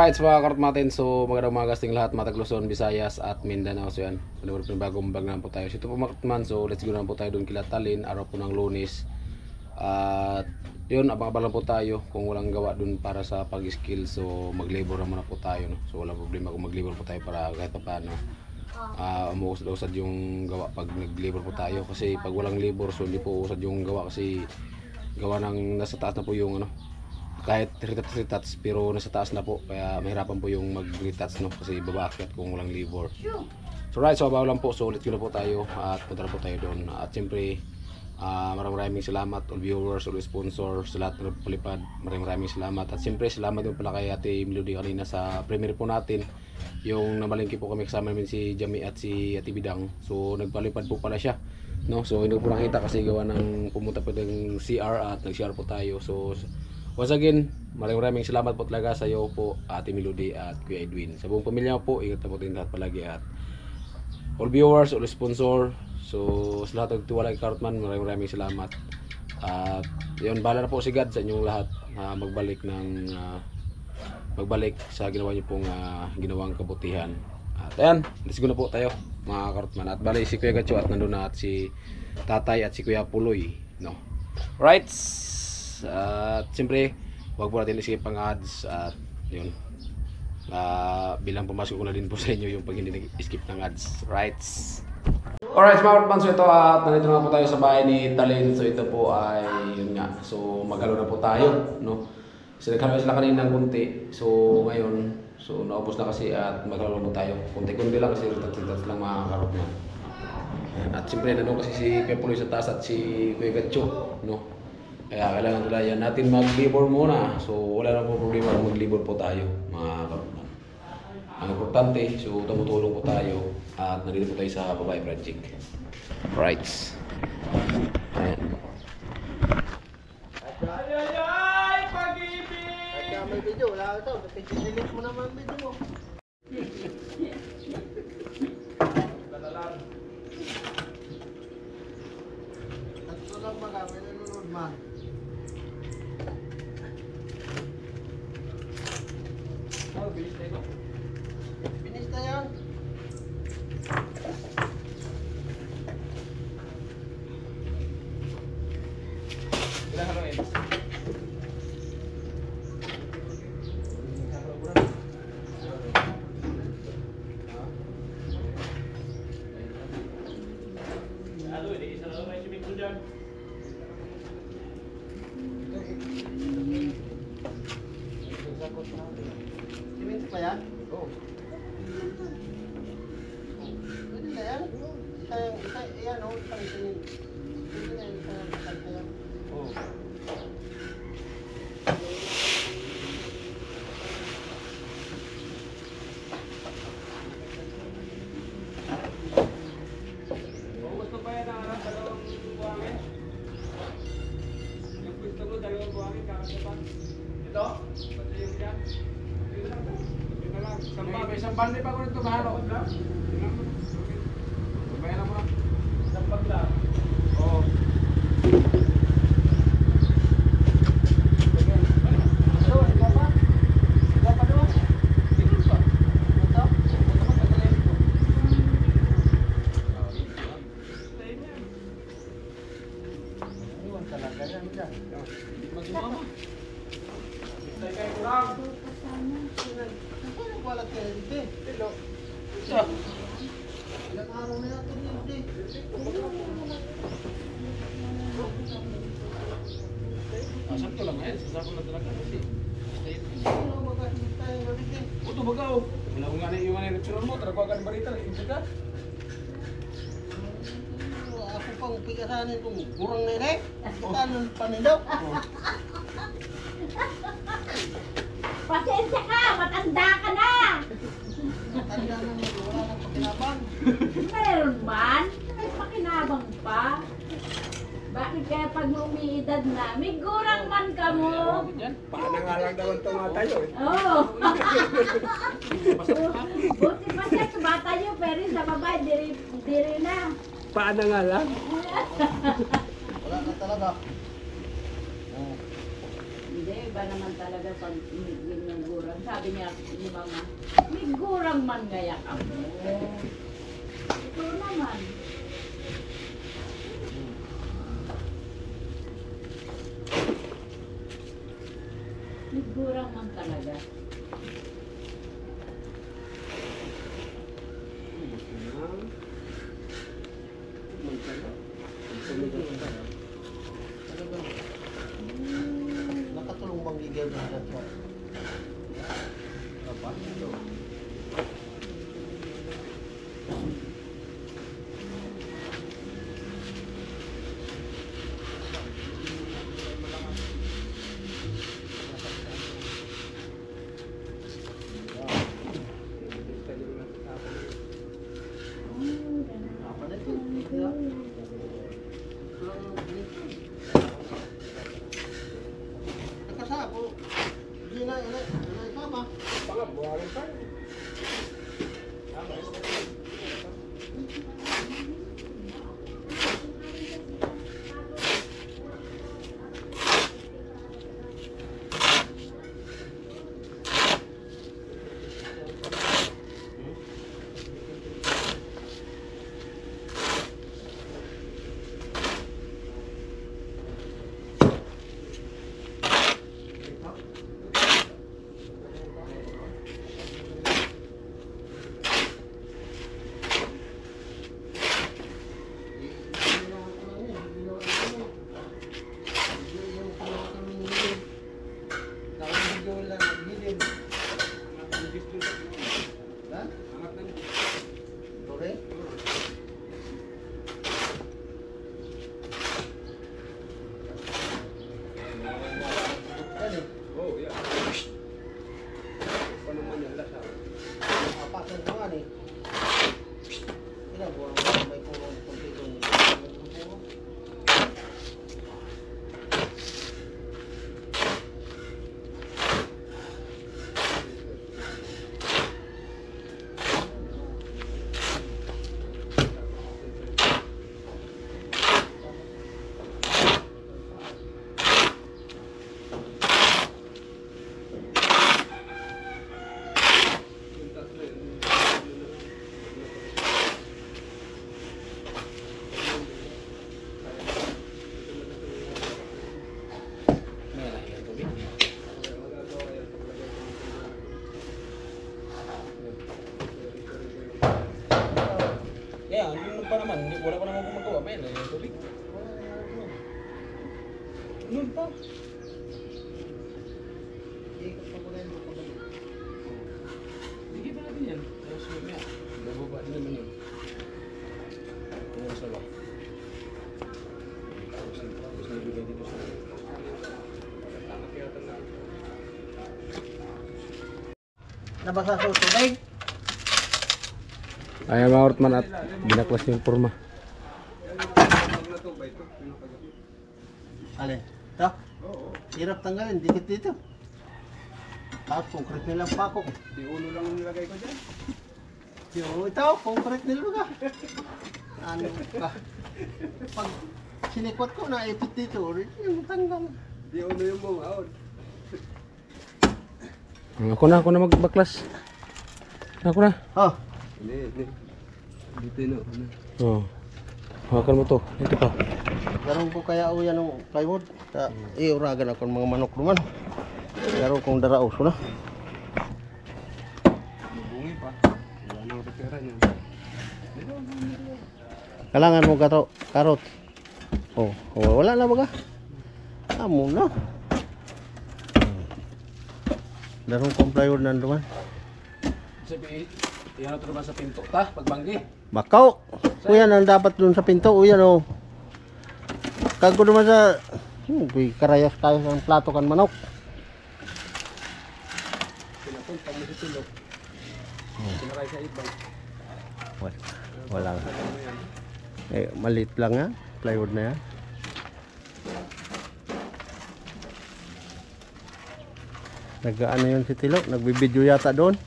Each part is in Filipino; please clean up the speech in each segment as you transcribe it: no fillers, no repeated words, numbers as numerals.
Alright, so mga kartmatin, so magandang umaga sa ating lahat, Matag Luzon, Visayas at Mindanao. So yan, panawag po yung bagong vlog naman po tayo. So ito po mga kartman, so let's go naman po tayo doon kila Talin, araw po ng Lunes. At yun, abang-abang lang po tayo kung walang gawa doon para sa pag-skill. So mag-labor naman na po tayo, no? So walang problema kung mag-labor po tayo para kahit pa paano umuusad yung gawa pag nag-labor po tayo. Kasi pag walang labor, so hindi po usad yung gawa kasi gawa ng nasa taas na po yung ano, kahit retouch pero nasa taas na po, kaya mahirapan po yung mag-retouch, no, kasi babaakyat kung walang labor. So right, so abaw lang po, so ulit ko na po tayo at punta na po tayo doon. At siyempre maraming salamat all viewers, all sponsors, sa lahat ng palipad, maraming salamat. At siyempre salamat din pala kay Ate Melody kanina sa premiere po natin, yung namalingki po kami, kasama namin si Jami at si Ate Bidang. So nagpalipad po pala siya, no, so hindi ko po nakita kasi gawa ng pumunta po ng CR at nag-CR po tayo. So once again, maraming salamat po talaga sa iyo po, Ate Melody at Kuya Edwin. Sa buong pamilya po, ingat na po din lahat palagi. At all viewers, all sponsor, so sa lahat ng tiwala kay Kartman, maraming salamat. At yun, bahala na po si God sa inyong lahat magbalik sa ginawa niyo pong ginawang kabutihan. At ayan, let's go na po tayo mga Kartman. At bali si Kuya Gacho at nandun na at si Tatay at si Kuya Puloy, no. Right. At siyempre huwag po natin iskip ang ads. At yun, bilang pumasok ko na din po sa inyo yung pag hindi nag-skip ng ads. Right. Alright mga kapatid, so ito at nandito na po tayo sa bahay ni Talin. So ito po ay yun nga, so magalo na po tayo, no. So nagkano sila kanina ng kunti, so ngayon so naubos na kasi at magalo na po tayo kunti-kunti lang kasi ritat lang mga karotman. At siyempre nandun kasi si Kuya Puloy sa taas at si Kuya Gacho, no. Kaya kailangan talaga natin mag-labor muna. So wala na po problema kung mag-labor po tayo mga kapatid. Ang importante, so tumutulong po tayo at nandito po tayo sa Babae Project. Right. Ayan. Ay, pag-ibig! Kaya may video, wala ito. Delete mo naman video mo. Dalalan. At ito lang mga, may nanonood man. Oh, bilis na ito. Binis na yan. Ilang haluin? Haluin, isa lang may swimming pool dyan. Siminto pa yan? Oo. Pwede na yan. Yan o, isang siminto. Pwede na yan, isang yan. Oo. Gusto pa yan ang dalawang buhangin? Yung gusto ko, dalawang buhangin, kakasapan. Ito? Pati yung yan? Ito lang. Ito lang. Isang bandi pa ko nito mahalo. Bayan mo lang. Isang bag lang. Oo. Ito, iba pa? Iba pa doon? Ito pa. Ito? Iwan talaga yan dyan. Magsumama. Istay kayo ko lang. Kasi nagwalat ka rin dito. Hello. Isa. Ilang araw na natin dito. Sakto lang yan. Sasako na talaga kasi. Istay ito. Ano magagamit tayo na dito? Uto bagaw. Wala ko nga na yung ano yung mo. Tara ko agad barita. Ibig ka. Ako pang pigasan itong burang na rin. Ikanan panindaw. Pasensya ka, matanda ka na. Tanda na wala nang pakinabang. Meron man, may pakinabang pa. Bakit kaya pag umiidad na, may gurang man ka mo? Paano nga lang daw ito mga tayo eh. Oo. Buti pa siya, bata nyo, pero sa babae, diri na. Paano nga lang? Wala na talaga. Hindi, iba naman talaga pag ganyan gurang. Sabi niya ni mama, may gurang man gaya ka mo. Ito naman. May gurang man talaga. Nakatulong bang gigil na sa nakasapo. Hindi na ikama. Pangat, buharin tayo. Oh, yeah. Paano man yan lahat? Apakan ko nga ni. Ilang buwan may pulong kunti doon. Yeah, ano pa naman, wala pa naman gumagawa, may na yung tubig. Noon pa. Ikot pa ko na yung kapag. Sige pa natin yan. Tapos mamaya, bababa din naman yun. Ano sa ba? Tapos nabigay dito sa Nabasa sa tubig. Ayan mga Ortman at binaklas yung forma. Alin? Ito? Hirap tanggalin, dikit dito. Tapos concrete nilang pako. Di ulo lang nilagay ko dyan. Ito, concrete nila ka. Ano ka? Pag sinikot ko, naipit dito, yung tanggal. Di ulo yung bumaon. Ako na magbaklas. Ako na. Oh, Hindi. Dito yun. Oh. Hawakan mo to. Ito pa. garon ko kaya o yan ng plywood. Iuragan ako ng mga manok naman. Garon kong daraos na. Bungi pa. Wala nang pera niya. Kailangan mo karot. Oh, wala na baga. Amo na. Garon kong plywood nanduman. Sabi, iyan ito naman sa pinto ta, pagbanggi. Bakaw. Uyan ang dapat dun sa pinto. Uyan o. Kago naman sa... karayas kayo ng plato kan manok. Pinapunta mo sa silog. Pinaray sa ibang. Wala. Maliit lang yan. Plywood na yan. Nag-ano yun si Tilo? Nagbibideo yata doon.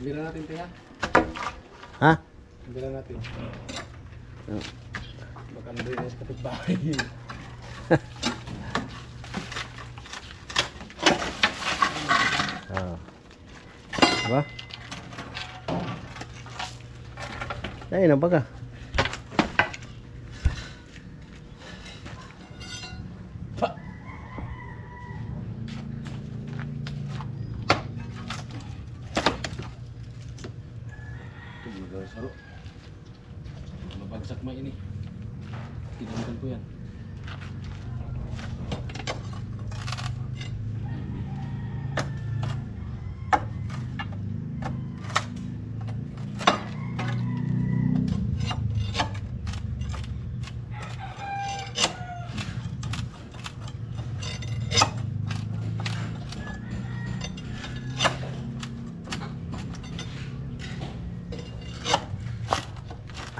Tibira natin, tiha. Ha? Tibira natin. Oh. Baka nandun sa kapitbahay. Ah. Diba? Ay, nabaga. Pa! Ito, mga saro. Mabagsak mo ini. Tinamitan ko yan.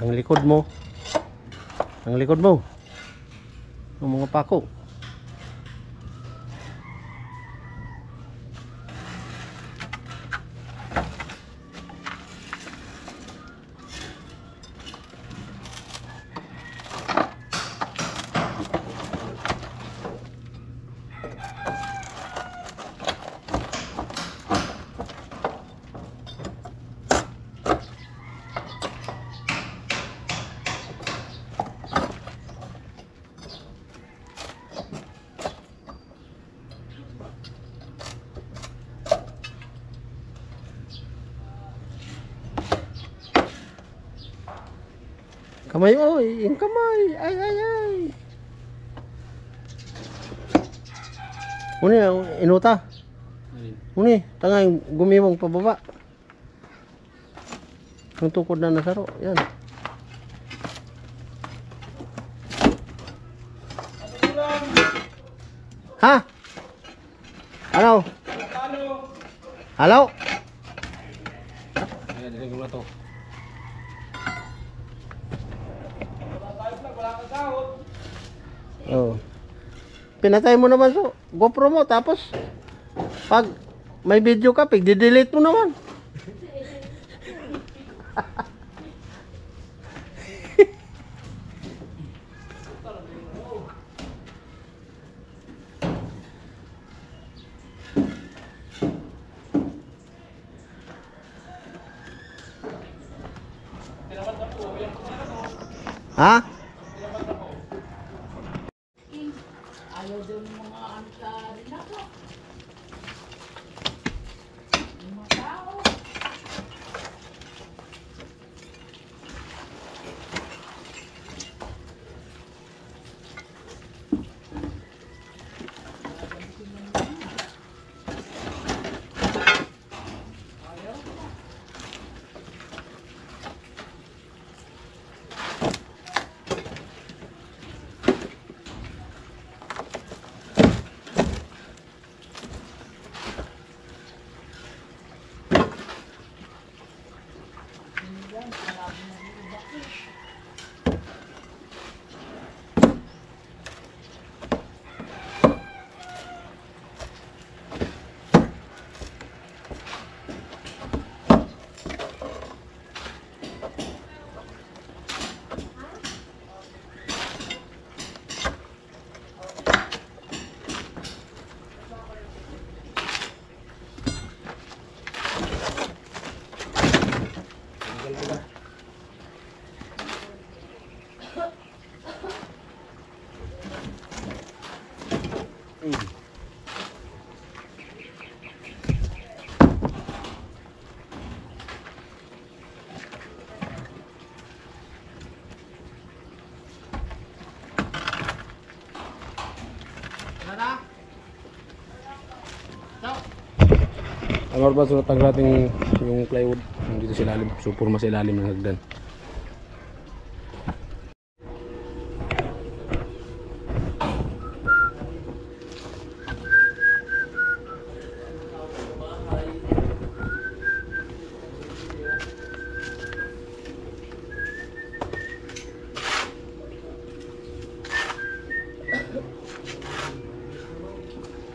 Ang likod mo. Ang likod mo. Ang mga pako. Kamay, oy, yung kamay. Ay, ay, ay. Uni, inuta. Alin? Uni, tangay gumimong pababa. Yung tukod na nasaro, yan. Ha? Halo? Halo? Ayan, dinig mo na to. Oh. Pinatay mo naman so GoPro mo tapos pag may video ka, pig-delete mo naman. Ha? Ayaw din mga antari na po. Yung mga tao. Ang orban sunod ang ating yung plywood dito sa ilalim, supurma sa ilalim ng hagdan.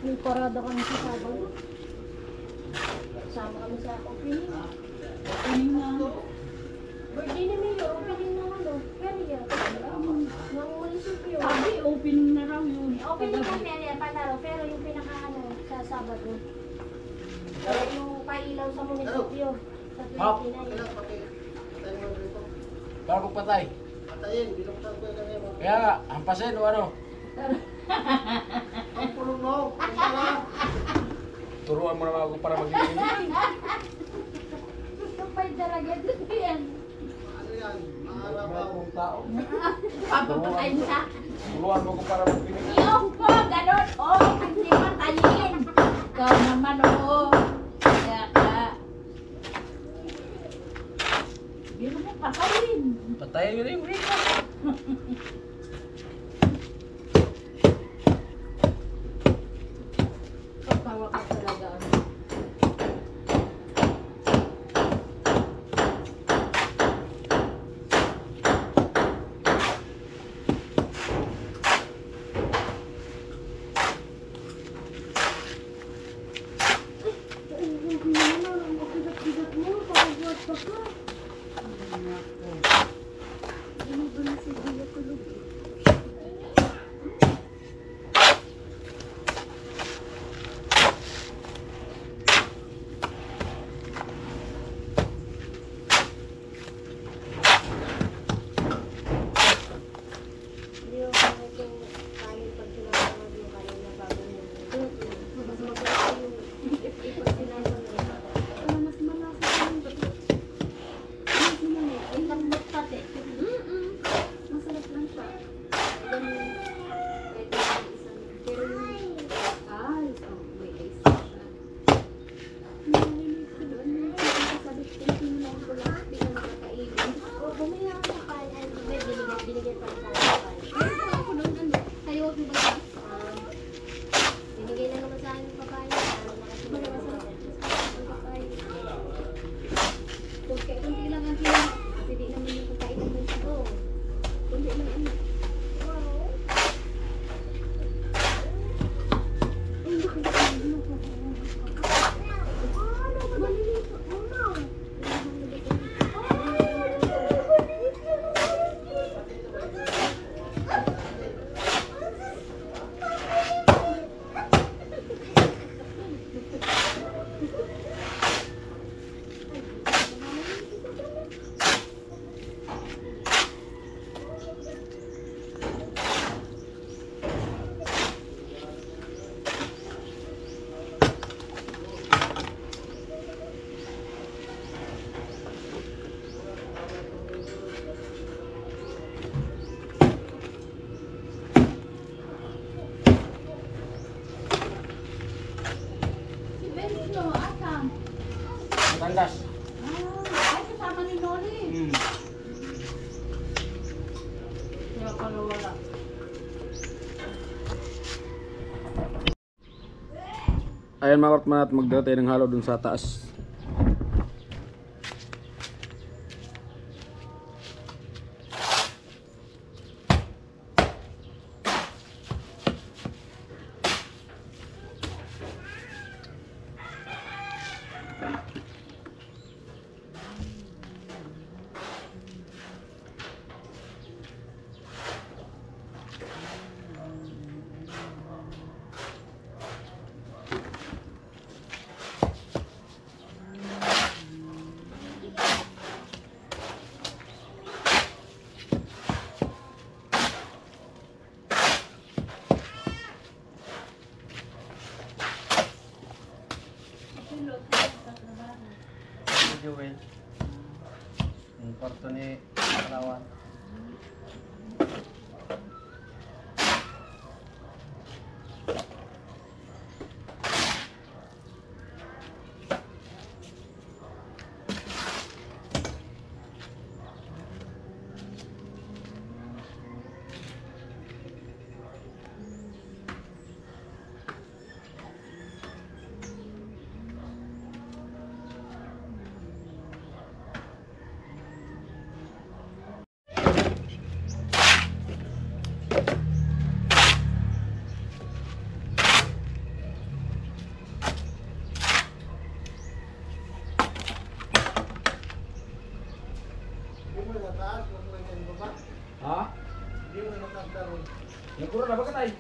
May parada kami sa Sabado. Sama kami sa opening. Okay lang kami yan, palaro. Pero yung pinaka ano, sa Sabado. Yung pailaw sa munisipyo. Sa 29. Para kong patay. Patayin, binuksan ko yung kanina. Kaya nga, hampasin o ano? Ang pulong mo, ang pala. Turuan mo naman ako para maglinis. Kapay talaga dito yan. Ano yan? Maarabaw. Kung tao. Papapatay na. Turuan mo ako para maglinis. Yung po, ganun. Oh, hindi patayin. Ikaw naman, oh. Kaya ka. Hindi naman patayin. Patayin mo na yung rito. Pagkawa ka talaga. Ano. Hindi yung kanin pag sinasama yung kanina bago mo. Mas maganda yung ipag sinasama yung mas malasa yung mas malasa. Ay, lambot pati. Masarap lang siya. Ganun. Pwede yung isang. Pero yung may ice na siya. Narinig ko doon. Sabi ko, tingnan ko lang. Di ka nakakainin. Bumili ako sa kain. Binigyan pa rin sa kain. Ako doon, sa'yo ako ba? Binigay na naman sa akin yung papaya. Masarap. Papaya. Kunti lang ang kilo. Kasi di naman yung pagkain ng bansa ko. Kunti lang ano. Ay, nakikita mo. Maliliit. Si Benzo, asam. Tandas. Ay, kasama ni Noli. Kaya pala wala. Ayan mga kapatid, at magdala tayo ng halo dun sa taas. Joel. Yung kwarto ni Kalawan. Ha? Hindi mo na nagkakaroon. Nagkuro na ba ka tayo?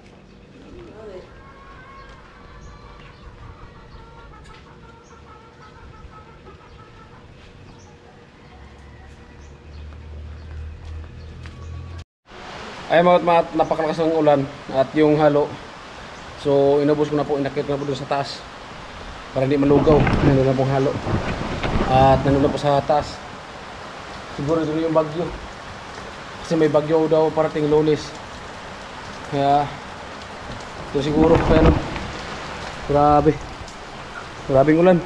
Ay mga napakalakas ng ulan at yung halo. So inubos ko na po, inakit ko na po doon sa taas para hindi malugaw. Nandun na pong halo. At nandun na po sa taas. Siguro doon yung bagyo. Kasi may bagyo daw parating Lunes. Kaya ito siguro kaya no. Grabe. Grabing ulan.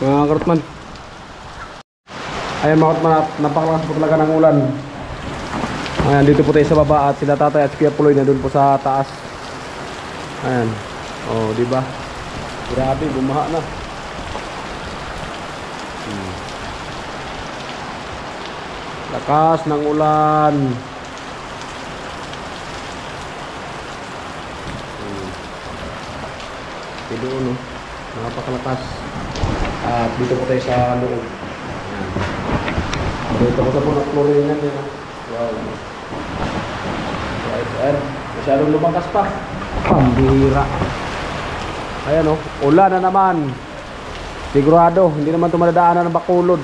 Mga karutman. Ayan mga karutman, napakalakas po talaga ng ulan. Ayan, dito po tayo sa baba at sila tatay at si Kuya Puloy na doon po sa taas. Ayan. Oh, di ba? Grabe, bumaha na. Lakas ng ulan. Dito no. Napakalakas. At dito po tayo sa loob. Ayan. Dito po sa punong floringan yan. Wow. Right, ayan. Masyadong lumakas pa. Pambihira. Ayan o. Ulan na naman. Sigurado. Hindi naman ito madadaanan ng Bacolod.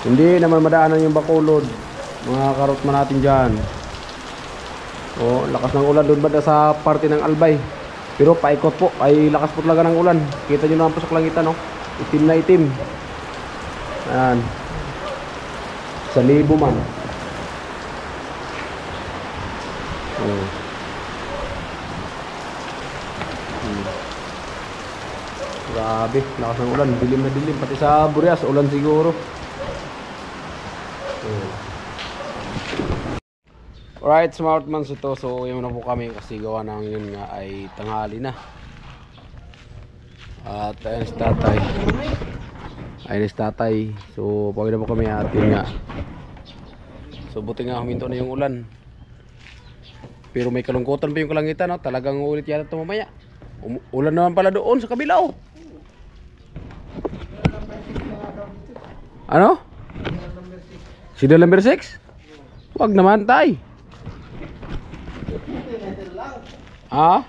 Hindi naman madaanan yung Bacolod. Mga karotman natin dyan. O, lakas ng ulan doon ba sa parte ng Albay. Pero paikot po. Ay lakas po talaga ng ulan. Kita nyo naman po sa kalangitan o. Itim na itim. Ayan. Sa libo man. Oh. Grabe, lakas ng ulan, dilim na dilim. Pati sa Burias, ulan siguro. Oh. Alright, smartmans ito. So, yun na po kami kasi gawa ng yun nga ay tanghali na. At ayan si tatay. Ayun si tatay. So, pagod na po kami at yun nga. So, buti nga huminto na yung ulan. Pero may kalungkutan pa yung kalangitan, no? Talagang ulit yata ito mamaya. Ulan naman pala doon sa kabila, oh. Ano? Signal number 6? Wag naman, tay. Ah?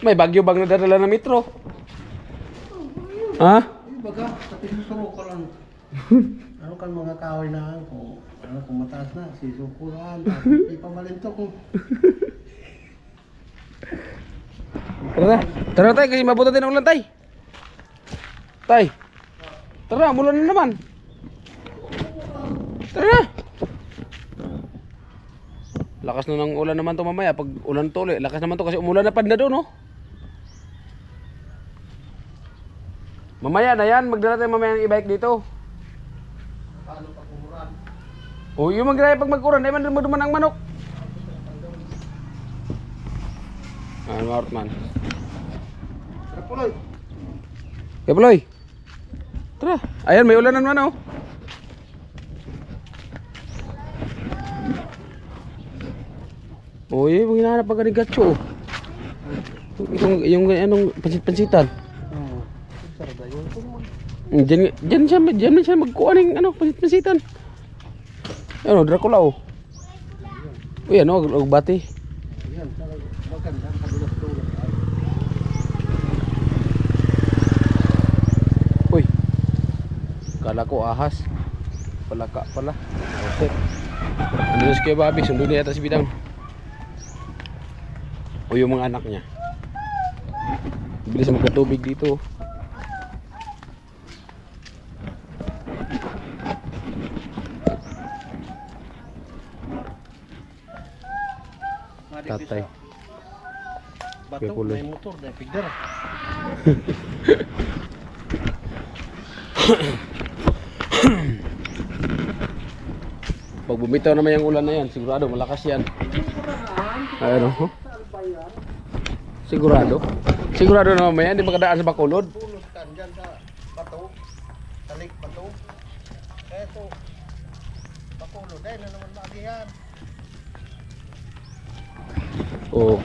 May bagyo bang nadadala ng metro? Ha? Baga, tapi susuro ka lang. Ano kan mga kahoy na kung ano kung mataas na, sisukuran, hindi pa malinto ko. Tara, tara tay, kasi mabuti din ang ulan tay. Tay. Tara, mulan na naman. Tara. Lakas na ng ulan naman to mamaya. Pag ulan to ulit, lakas naman to kasi umulan na panda doon, no? Mamaya na yan, magdala tayo mamaya ng e-bike dito. Paano pag umuran? O, yung magdala pag mag-uran, ay man duman ang manok. Ano, Martman? Tara Puloy. Kaya Puloy. Tara. Ayan, may ulan naman, oh. Oh, yung hinahanap pa ka ni Gatcho, oh. Yung anong pansit-pansitan. Oo. Sarda yun. Diyan siya magkuha ng ano, pansit-pansitan. Ano, Dracula, oh. Uy, ano, agbati. Yan, maganda ang kadulas-dulas. Uy. Kala ko ahas. Palaka pala. Oset. Ano si Kuya Bobby, sundo niya yata si Bidang. O yung mga anak niya. Bilis magkatubig dito. Tatay. Kuya Bato, Puloy. may motor, may pigdar. Pag bumitaw naman yung ulan na yan, sigurado malakas yan. Ano? Sigurado? Sigurado naman yan, di makadaan sa Bacolod. Pulos kan dyan sa bato, talik bato. Kaya ito, Bacolod, dahil na naman maagihan. Oh.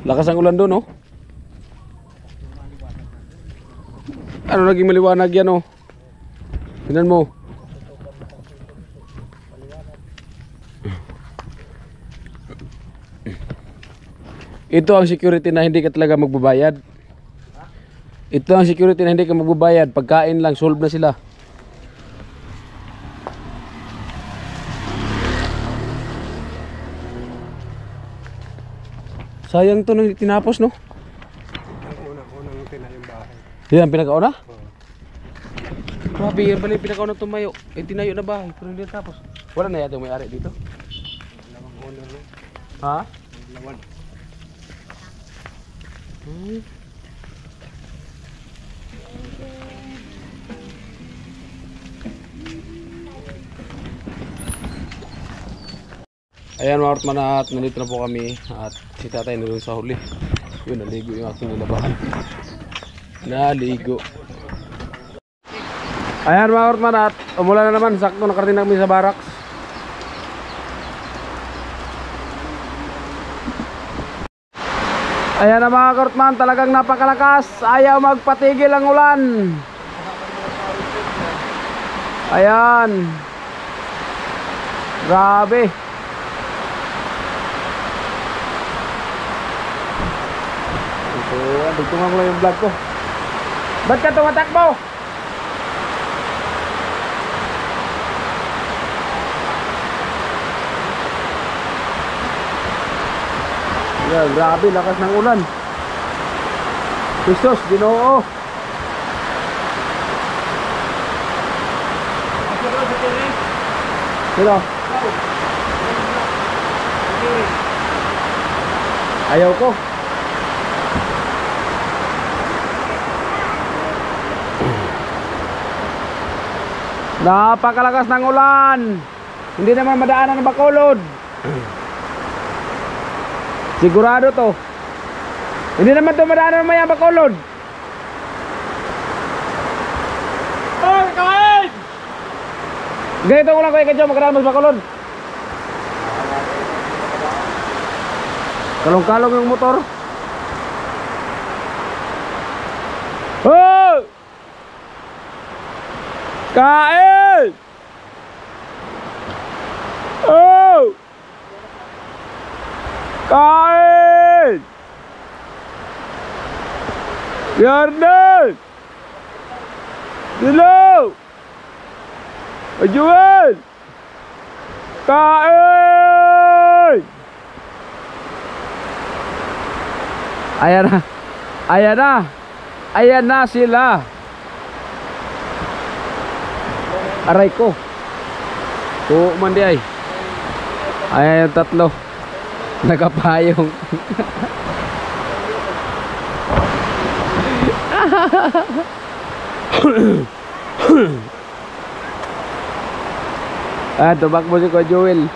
Lakas ang ulan doon, oh. Ano naging maliwanag yan, oh. Tingnan mo. Ito ang security na hindi ka talaga magbabayad. Ito ang security na hindi ka magbabayad. Pagkain lang, solve na sila. Sayang to nang tinapos, no? Unang tinayong bahay. Yan, pinakauna? Grabe, yan pala yung pinakauna tumayo. Eh, tinayo na bahay, pero hindi natapos. Wala na yata yung may-ari dito? Lamang owner no? Ha? Laman. Ayan mga Ortman, at nandito na po kami at si tatay na doon sa huli. Yun, naligo yung aking nilabahan. Naligo. Ayan mga Ortman, at umulan na naman. Sakto nakarating na kami sa barracks. Ayan na mga Ortman, talagang napakalakas. Ayaw magpatigil ang ulan. Ayan. Grabe. Dugtungan ko lang yung vlog ko. Ba't ka tumatakbo? Yeah, grabe, lakas ng ulan. Jesus, Ginoo. Sino? Ayaw ko. Napakalakas ng ulan. Hindi naman madaanan ng Bacolod. Sigurado to. Hindi naman to madaanan ng Maya Bacolod. Oh, kain! Ganito ko lang kayo kadyo magkadaan mas Bacolod. Kalong-kalong yung motor. Oh! Kain! Oh! Kain! Yarnel! Dilo! Ajuan! Kain! Ayan na. Ayan na. Ayan na sila. Aray ko. Oo man di ay. Ayan yung tatlo. Nagapayong. Ah, tumakbo si Kuya Joel.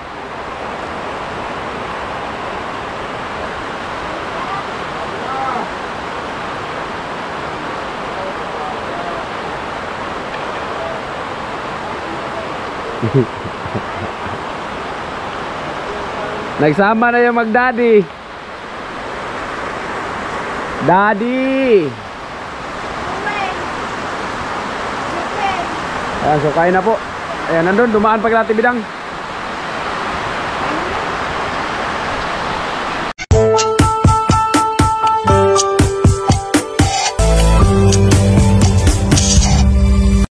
Nagsama na yung mag-daddy. Daddy. Ayan, so kain na po. Ayan, nandun, dumaan pag natin bidang.